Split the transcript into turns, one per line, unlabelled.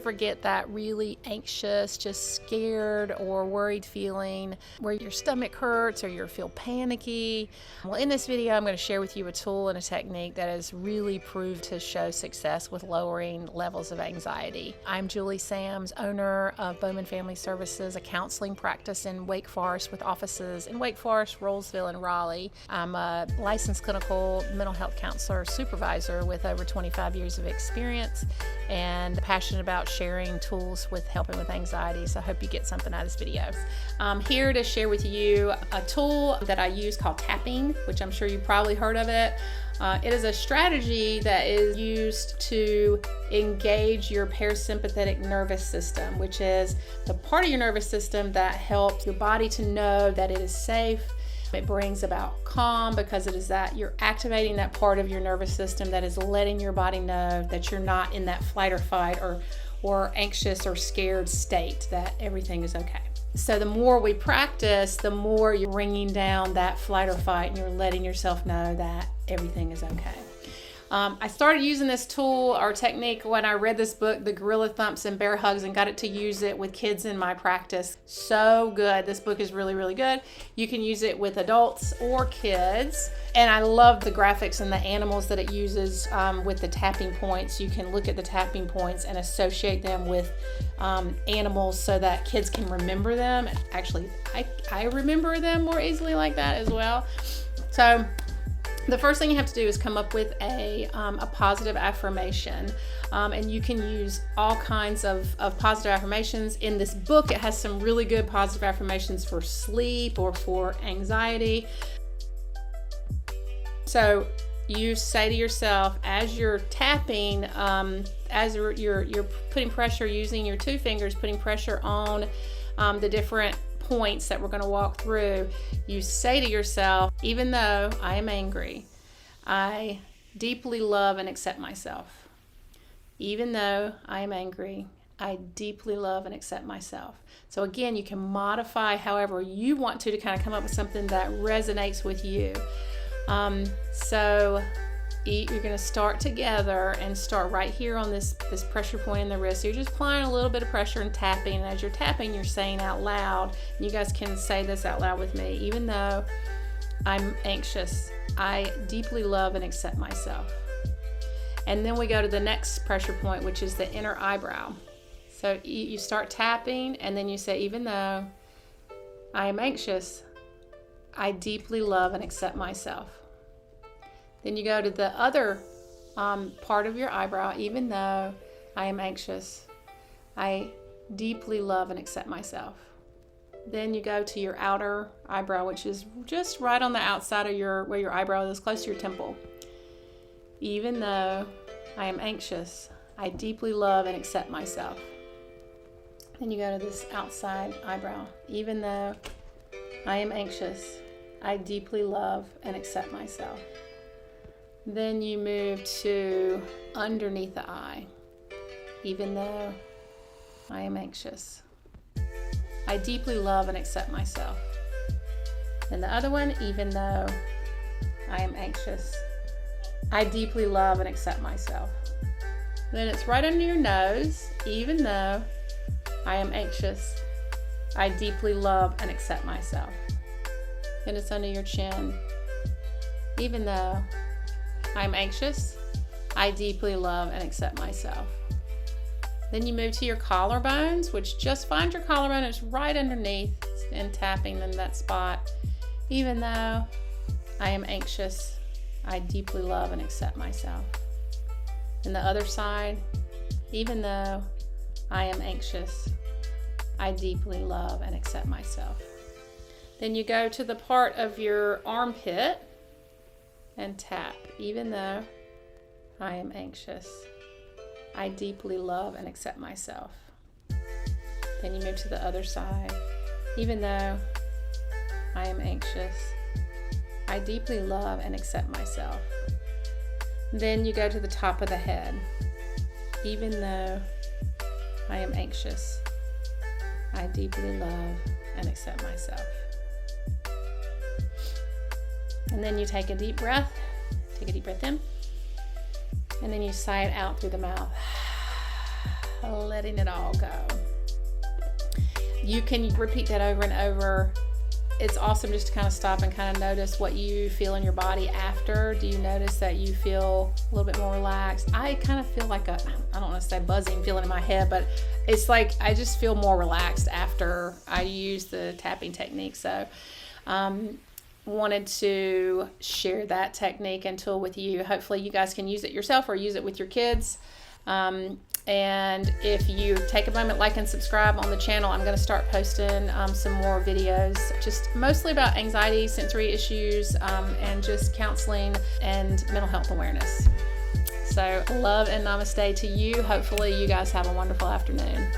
ever get that really anxious, just scared or worried feeling where your stomach hurts or you feel panicky? Well, in this video, I'm going to share with you a tool and a technique that has really proved to show success with lowering levels of anxiety. I'm Julie Sams, owner of Bowman Family Services, a counseling practice in Wake Forest with offices in Wake Forest, Rollsville, and Raleigh. I'm a licensed clinical mental health counselor supervisor with over 25 years of experience and passionate about sharing tools with helping with anxiety. So I hope you get something out of this video. I'm here to share with you a tool that I use called tapping, which I'm sure you've probably heard of it. It is a strategy that is used to engage your parasympathetic nervous system, which is the part of your nervous system that helps your body to know that it is safe. It brings about calm because it is that you're activating that part of your nervous system that is letting your body know that you're not in that flight or fight or anxious or scared state, that everything is okay. So the more we practice, the more you're bringing down that flight or fight and you're letting yourself know that everything is okay. I started using this tool or technique when I read this book, The Gorilla Thumps and Bear Hugs, and got it to use it with kids in my practice. So good. This book is really, really good. You can use it with adults or kids. And I love the graphics and the animals that it uses with the tapping points. You can look at the tapping points and associate them with animals so that kids can remember them. And actually, I remember them more easily like that as well. So the first thing you have to do is come up with a positive affirmation. And you can use all kinds of positive affirmations. In this book, it has some really good positive affirmations for sleep or for anxiety. So you say to yourself as you're tapping, as you're putting pressure using your two fingers, putting pressure on the different points that we're going to walk through, you say to yourself, even though I am angry, I deeply love and accept myself. Even though I am angry, I deeply love and accept myself. So again, you can modify however you want to kind of come up with something that resonates with you. So you're going to start together and start right here on this pressure point in the wrist. So you're just applying a little bit of pressure and tapping. And as you're tapping, you're saying out loud, and you guys can say this out loud with me, even though I'm anxious, I deeply love and accept myself. And then we go to the next pressure point, which is the inner eyebrow. So you start tapping, and then you say, even though I am anxious, I deeply love and accept myself. Then you go to the other part of your eyebrow, even though I am anxious, I deeply love and accept myself. Then you go to your outer eyebrow, which is just right on the outside of where your eyebrow is, close to your temple. Even though I am anxious, I deeply love and accept myself. Then you go to this outside eyebrow. Even though I am anxious, I deeply love and accept myself. Then you move to underneath the eye. Even though I am anxious, I deeply love and accept myself. And the other one, even though I am anxious, I deeply love and accept myself. Then it's right under your nose. Even though I am anxious, I deeply love and accept myself. Then it's under your chin. Even though I'm anxious, I deeply love and accept myself. Then you move to your collarbones, which just find your collarbone. It's right underneath and tapping in that spot. Even though I am anxious, I deeply love and accept myself. And the other side, even though I am anxious, I deeply love and accept myself. Then you go to the part of your armpit and tap. Even though I am anxious, I deeply love and accept myself. Then you move to the other side. Even though I am anxious, I deeply love and accept myself. Then you go to the top of the head. Even though I am anxious, I deeply love and accept myself. And then you take a deep breath. Take a deep breath in. And then you sigh it out through the mouth. letting it all go. You can repeat that over and over. It's awesome just to kind of stop and kind of notice what you feel in your body after. Do you notice that you feel a little bit more relaxed? I kind of feel like I don't want to say buzzing feeling in my head, but it's like I just feel more relaxed after I use the tapping technique. So wanted to share that technique and tool with you. Hopefully you guys can use it yourself or use it with your kids. And if you take a moment, like and subscribe on the channel, I'm going to start posting some more videos, just mostly about anxiety, sensory issues, and just counseling and mental health awareness. So love and namaste to you. Hopefully you guys have a wonderful afternoon.